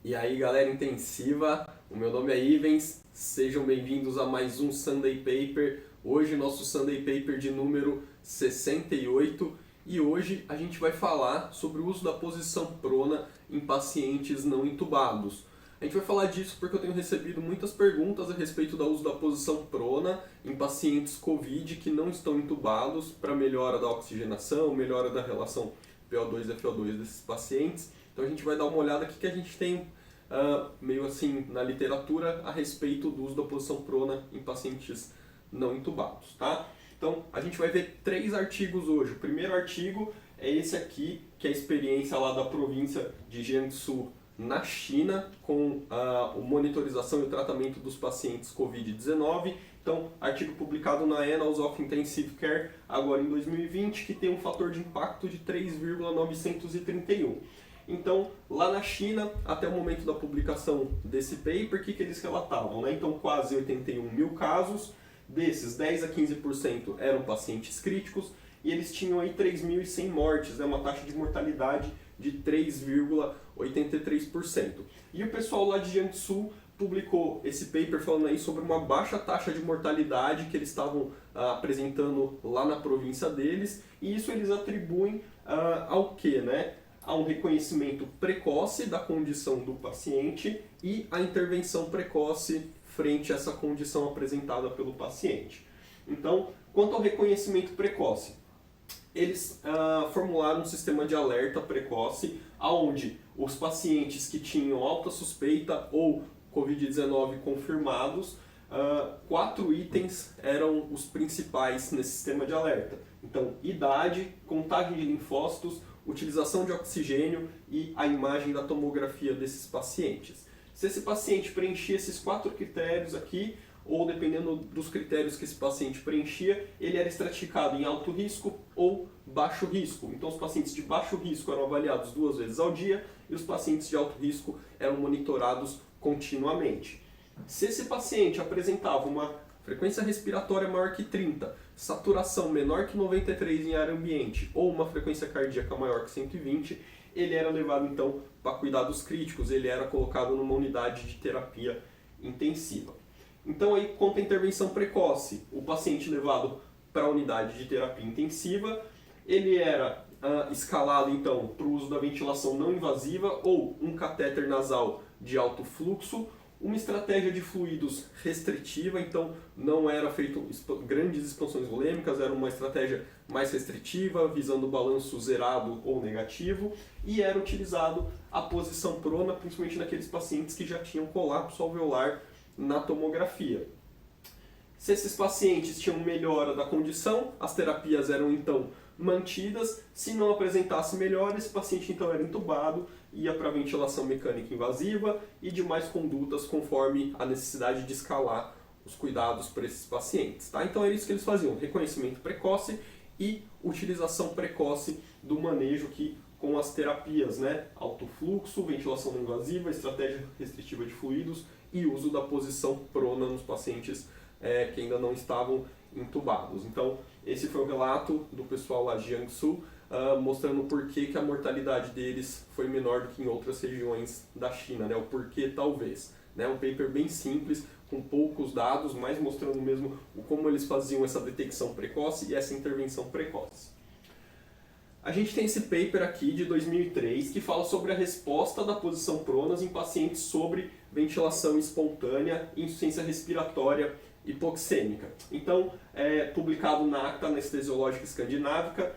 E aí, galera intensiva, o meu nome é Ivens, sejam bem-vindos a mais um Sunday Paper. Hoje, nosso Sunday Paper de número 68 e hoje a gente vai falar sobre o uso da posição prona em pacientes não intubados. A gente vai falar disso porque eu tenho recebido muitas perguntas a respeito do uso da posição prona em pacientes COVID que não estão intubados para melhora da oxigenação, melhora da relação PO2 e FO2 desses pacientes. Então a gente vai dar uma olhada aqui que a gente tem meio assim na literatura a respeito do uso da posição prona em pacientes não intubados, tá? Então a gente vai ver 3 artigos hoje. O primeiro artigo é esse aqui, que é a experiência lá da província de Jiangsu na China com a monitorização e o tratamento dos pacientes COVID-19. Então, artigo publicado na Annals of Intensive Care agora em 2020, que tem um fator de impacto de 3,931. Então, lá na China, até o momento da publicação desse paper, o que eles relatavam, né? Então, quase 81 mil casos, desses 10 a 15% eram pacientes críticos, e eles tinham aí 3.100 mortes, né? Uma taxa de mortalidade de 3,83%. E o pessoal lá de Jiangsu publicou esse paper falando aí sobre uma baixa taxa de mortalidade que eles estavam apresentando lá na província deles, e isso eles atribuem ao quê, né? A um reconhecimento precoce da condição do paciente e a intervenção precoce frente a essa condição apresentada pelo paciente. Então, quanto ao reconhecimento precoce, eles formularam um sistema de alerta precoce, onde os pacientes que tinham alta suspeita ou COVID-19 confirmados, 4 itens eram os principais nesse sistema de alerta. Então, idade, contagem de linfócitos, utilização de oxigênio e a imagem da tomografia desses pacientes. Se esse paciente preenchia esses 4 critérios aqui, ou dependendo dos critérios que esse paciente preenchia, ele era estratificado em alto risco ou baixo risco. Então os pacientes de baixo risco eram avaliados 2 vezes ao dia e os pacientes de alto risco eram monitorados continuamente. Se esse paciente apresentava uma frequência respiratória maior que 30, saturação menor que 93 em ar ambiente ou uma frequência cardíaca maior que 120, ele era levado então para cuidados críticos, ele era colocado numa unidade de terapia intensiva. Então aí, quanto à intervenção precoce, o paciente levado para a unidade de terapia intensiva, ele era escalado então para o uso da ventilação não invasiva ou um catéter nasal de alto fluxo, uma estratégia de fluidos restritiva, então não era feito grandes expansões volêmicas, era uma estratégia mais restritiva, visando o balanço zerado ou negativo, e era utilizado a posição prona, principalmente naqueles pacientes que já tinham colapso alveolar na tomografia. Se esses pacientes tinham melhora da condição, as terapias eram então mantidas. Se não apresentasse melhora, esse paciente então era entubado, ia para ventilação mecânica invasiva e demais condutas conforme a necessidade de escalar os cuidados para esses pacientes. Tá? Então é isso que eles faziam, reconhecimento precoce e utilização precoce do manejo que com as terapias, né? Alto fluxo, ventilação não invasiva, estratégia restritiva de fluidos e uso da posição prona nos pacientes que ainda não estavam intubados. Então, esse foi o relato do pessoal lá de Jiangsu, mostrando o porquê que a mortalidade deles foi menor do que em outras regiões da China, né? O porquê talvez. Né? Um paper bem simples, com poucos dados, mas mostrando mesmo como eles faziam essa detecção precoce e essa intervenção precoce. A gente tem esse paper aqui de 2003 que fala sobre a resposta da posição pronas em pacientes sobre ventilação espontânea e insuficiência respiratória hipoxêmica. Então, é publicado na Acta Anestesiológica Escandinávica,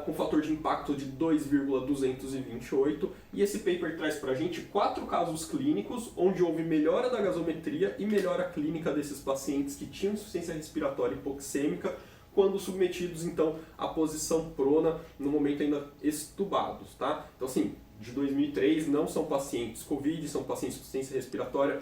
com fator de impacto de 2,228, e esse paper traz para a gente 4 casos clínicos onde houve melhora da gasometria e melhora clínica desses pacientes que tinham insuficiência respiratória hipoxêmica quando submetidos então à posição prona no momento ainda extubados, tá? Então assim, de 2003 não são pacientes COVID, são pacientes com insuficiência respiratória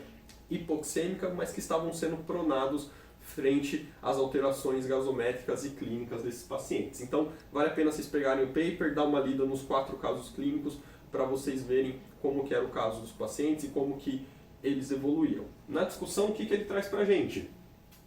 hipoxêmica, mas que estavam sendo pronados frente às alterações gasométricas e clínicas desses pacientes. Então vale a pena vocês pegarem o paper, dar uma lida nos 4 casos clínicos para vocês verem como que era o caso dos pacientes e como que eles evoluíram. Na discussão, o que ele traz para a gente?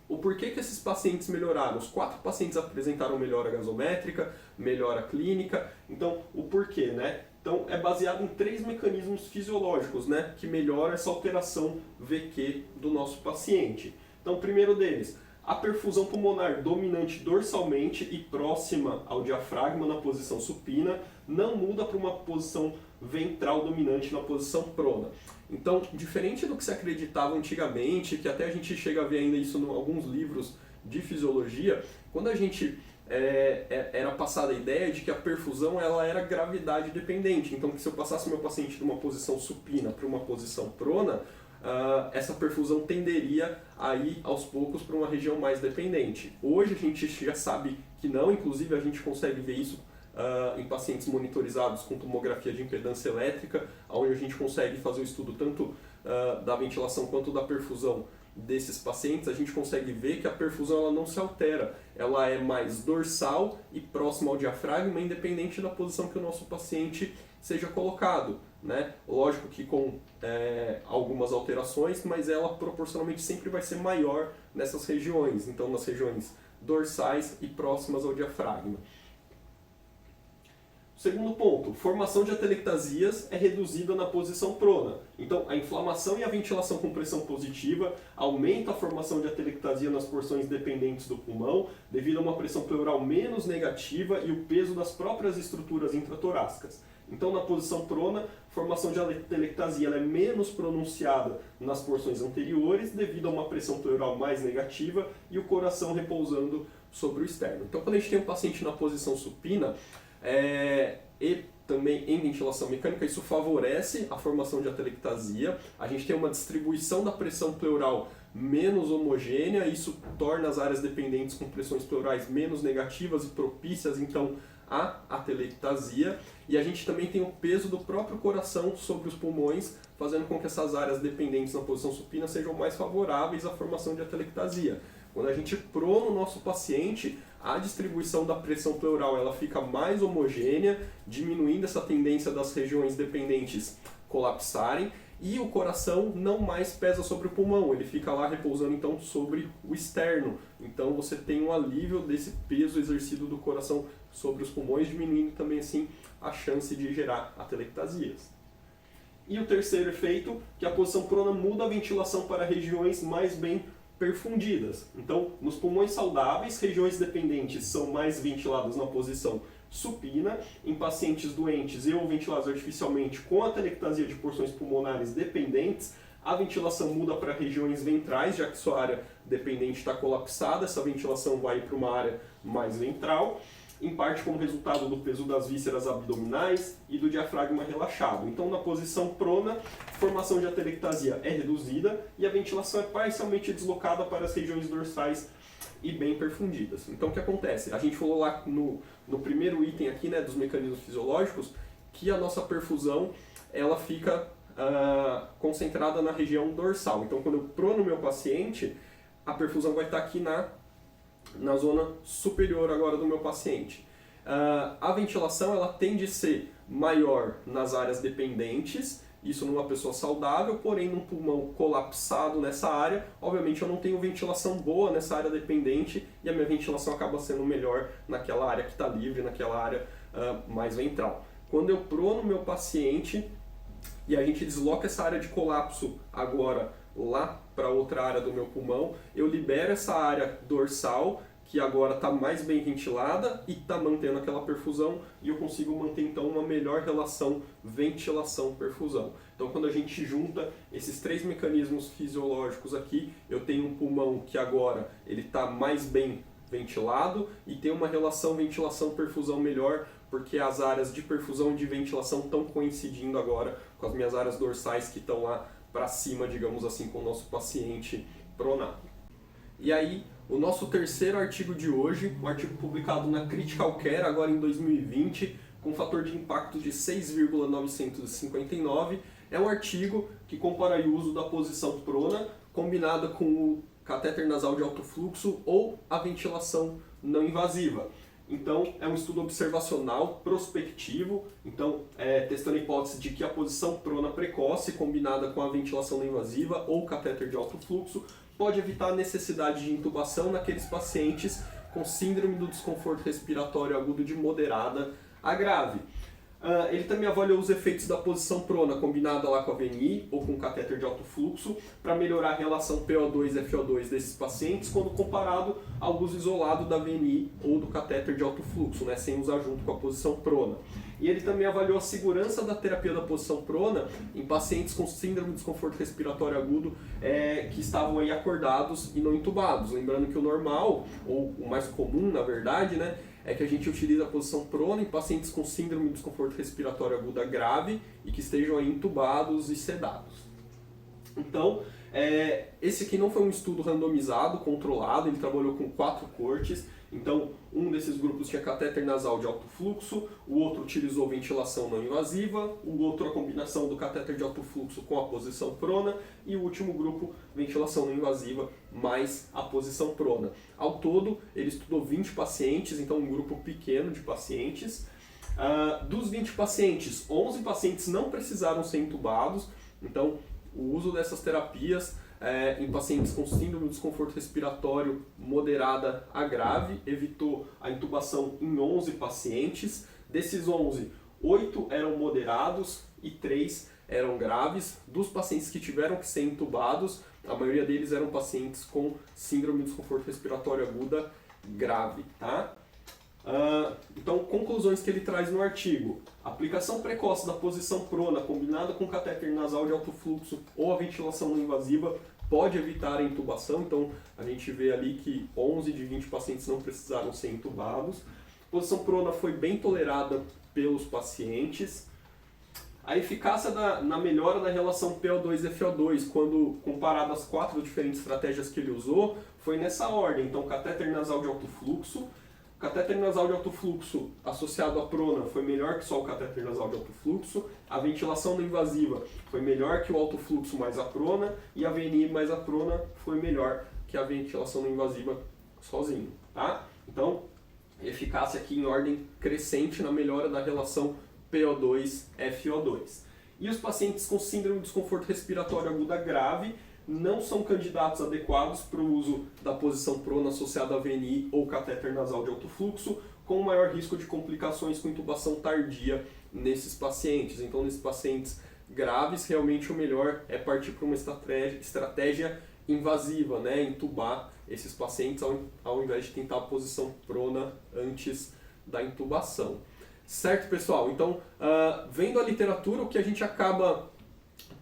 O porquê que esses pacientes melhoraram. Os 4 pacientes apresentaram melhora gasométrica, melhora clínica. Então, o porquê, né? Então, é baseado em 3 mecanismos fisiológicos, né, que melhoram essa alteração VQ do nosso paciente. Então, o primeiro deles, a perfusão pulmonar dominante dorsalmente e próxima ao diafragma na posição supina não muda para uma posição ventral dominante na posição prona. Então, diferente do que se acreditava antigamente, que até a gente chega a ver ainda isso em alguns livros de fisiologia, quando a gente era passada a ideia de que a perfusão ela era gravidade dependente. Então, que se eu passasse meu paciente de uma posição supina para uma posição prona, essa perfusão tenderia a ir aos poucos para uma região mais dependente. Hoje a gente já sabe que não, inclusive a gente consegue ver isso em pacientes monitorizados com tomografia de impedância elétrica, onde a gente consegue fazer o estudo tanto da ventilação quanto da perfusão desses pacientes. A gente consegue ver que a perfusão ela não se altera, ela é mais dorsal e próxima ao diafragma, independente da posição que o nosso paciente seja colocado, né? Lógico que com algumas alterações, mas ela proporcionalmente sempre vai ser maior nessas regiões, então nas regiões dorsais e próximas ao diafragma. Segundo ponto, formação de atelectasias é reduzida na posição prona. Então, a inflamação e a ventilação com pressão positiva aumenta a formação de atelectasia nas porções dependentes do pulmão, devido a uma pressão pleural menos negativa e o peso das próprias estruturas intratorácicas. Então, na posição prona, a formação de atelectasia ela é menos pronunciada nas porções anteriores, devido a uma pressão pleural mais negativa e o coração repousando sobre o externo. Então, quando a gente tem um paciente na posição supina, e também em ventilação mecânica, isso favorece a formação de atelectasia. A gente tem uma distribuição da pressão pleural menos homogênea, isso torna as áreas dependentes com pressões pleurais menos negativas e propícias, então, à atelectasia. E a gente também tem o peso do próprio coração sobre os pulmões, fazendo com que essas áreas dependentes na posição supina sejam mais favoráveis à formação de atelectasia. Quando a gente prona o nosso paciente, a distribuição da pressão pleural ela fica mais homogênea, diminuindo essa tendência das regiões dependentes colapsarem, e o coração não mais pesa sobre o pulmão, ele fica lá repousando então sobre o externo. Então você tem um alívio desse peso exercido do coração sobre os pulmões, diminuindo também assim a chance de gerar atelectasias. E o terceiro efeito, que a posição prona muda a ventilação para regiões mais bem perfundidas. Então, nos pulmões saudáveis, regiões dependentes são mais ventiladas na posição supina. Em pacientes doentes ou ventilados artificialmente com atelectasia de porções pulmonares dependentes, a ventilação muda para regiões ventrais, já que sua área dependente está colapsada, essa ventilação vai para uma área mais ventral, em parte como resultado do peso das vísceras abdominais e do diafragma relaxado. Então, na posição prona, a formação de atelectasia é reduzida e a ventilação é parcialmente deslocada para as regiões dorsais e bem perfundidas. Então, o que acontece? A gente falou lá no primeiro item aqui, né, dos mecanismos fisiológicos, que a nossa perfusão ela fica concentrada na região dorsal. Então, quando eu prono o meu paciente, a perfusão vai estar aqui na zona superior agora do meu paciente. A ventilação ela tende a ser maior nas áreas dependentes, isso numa pessoa saudável, porém num pulmão colapsado nessa área, obviamente eu não tenho ventilação boa nessa área dependente e a minha ventilação acaba sendo melhor naquela área que está livre, naquela área mais ventral. Quando eu prono meu paciente e a gente desloca essa área de colapso agora lá para outra área do meu pulmão, eu libero essa área dorsal, que agora está mais bem ventilada e está mantendo aquela perfusão, e eu consigo manter então uma melhor relação ventilação-perfusão. Então, quando a gente junta esses 3 mecanismos fisiológicos aqui, eu tenho um pulmão que agora ele está mais bem ventilado e tem uma relação ventilação-perfusão melhor, porque as áreas de perfusão e de ventilação estão coincidindo agora com as minhas áreas dorsais que estão lá para cima, digamos assim, com o nosso paciente pronado. E aí, o nosso terceiro artigo de hoje, um artigo publicado na Critical Care, agora em 2020, com um fator de impacto de 6,959, é um artigo que compara o uso da posição prona combinada com o catéter nasal de alto fluxo ou a ventilação não invasiva. Então, é um estudo observacional, prospectivo, então, testando a hipótese de que a posição prona precoce, combinada com a ventilação não invasiva ou catéter de alto fluxo, pode evitar a necessidade de intubação naqueles pacientes com síndrome do desconforto respiratório agudo de moderada a grave. Ele também avaliou os efeitos da posição prona combinada lá com a VNI ou com catéter de alto fluxo para melhorar a relação PO2-FO2 desses pacientes quando comparado ao uso isolado da VNI ou do catéter de alto fluxo, né, sem usar junto com a posição prona. E ele também avaliou a segurança da terapia da posição prona em pacientes com síndrome de desconforto respiratório agudo que estavam aí acordados e não intubados. Lembrando que o normal, ou o mais comum na verdade, né, é que a gente utiliza a posição prona em pacientes com síndrome de desconforto respiratório aguda grave e que estejam aí intubados e sedados. Então, esse aqui não foi um estudo randomizado, controlado, ele trabalhou com 4 cortes. Então, um desses grupos tinha catéter nasal de alto fluxo, o outro utilizou ventilação não invasiva, o outro a combinação do catéter de alto fluxo com a posição prona e o último grupo, ventilação não invasiva mais a posição prona. Ao todo, ele estudou 20 pacientes, então um grupo pequeno de pacientes. Dos 20 pacientes, 11 pacientes não precisaram ser intubados, então o uso dessas terapias em pacientes com síndrome de desconforto respiratório moderada a grave evitou a intubação em 11 pacientes. Desses 11, 8 eram moderados e 3 eram graves. Dos pacientes que tiveram que ser intubados, a maioria deles eram pacientes com síndrome de desconforto respiratório aguda grave, tá? Então, conclusões que ele traz no artigo. A aplicação precoce da posição prona combinada com catéter nasal de alto fluxo ou a ventilação não invasiva pode evitar a intubação. Então, a gente vê ali que 11 de 20 pacientes não precisaram ser intubados. A posição prona foi bem tolerada pelos pacientes. A eficácia na melhora da relação PO2 e FO2, quando comparado às 4 diferentes estratégias que ele usou, foi nessa ordem. Então, catéter nasal de alto fluxo. O catéter nasal de alto fluxo associado à prona foi melhor que só o catéter nasal de alto fluxo. A ventilação não invasiva foi melhor que o alto fluxo mais a prona. E a VNI mais a prona foi melhor que a ventilação não invasiva sozinho, tá? Então, eficácia aqui em ordem crescente na melhora da relação PO2-FO2. E os pacientes com síndrome de desconforto respiratório aguda grave não são candidatos adequados para o uso da posição prona associada a VNI ou catéter nasal de alto fluxo, com maior risco de complicações com intubação tardia nesses pacientes. Então, nesses pacientes graves, realmente o melhor é partir para uma estratégia invasiva, né? Intubar esses pacientes ao invés de tentar a posição prona antes da intubação. Certo, pessoal? Então, vendo a literatura, o que a gente acaba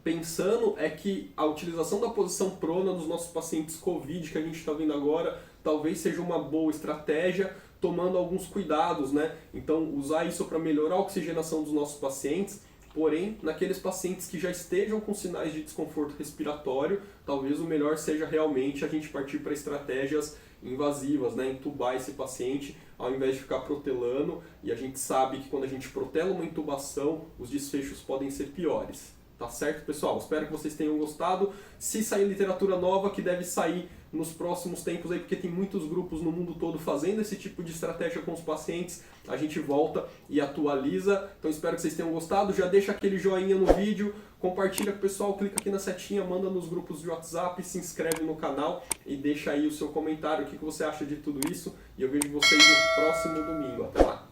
pensando é que a utilização da posição prona nos nossos pacientes COVID, que a gente está vendo agora, talvez seja uma boa estratégia, tomando alguns cuidados, né? Então, usar isso para melhorar a oxigenação dos nossos pacientes, porém, naqueles pacientes que já estejam com sinais de desconforto respiratório, talvez o melhor seja realmente a gente partir para estratégias invasivas, né? Intubar esse paciente ao invés de ficar protelando, e a gente sabe que quando a gente protela uma intubação, os desfechos podem ser piores. Tá certo, pessoal? Espero que vocês tenham gostado. Se sair literatura nova, que deve sair nos próximos tempos aí, porque tem muitos grupos no mundo todo fazendo esse tipo de estratégia com os pacientes, a gente volta e atualiza. Então espero que vocês tenham gostado. Já deixa aquele joinha no vídeo, compartilha com o pessoal, clica aqui na setinha, manda nos grupos de WhatsApp, se inscreve no canal e deixa aí o seu comentário, o que você acha de tudo isso. E eu vejo vocês no próximo domingo. Até lá!